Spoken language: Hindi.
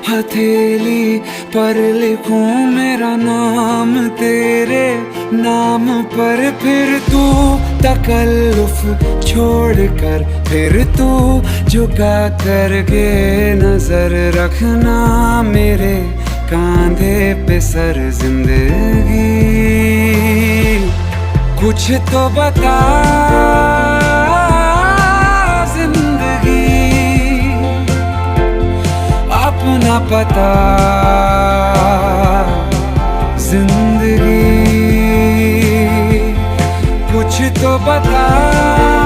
हथेली पर लिखूं मेरा नाम तेरे नाम पर, फिर तू तकल्लुफ छोड़कर, फिर तू झुका करके नजर रखना मेरे कांधे पे सर जिंदगी। कुछ तो बता अपना पता जिंदगी, कुछ तो बता।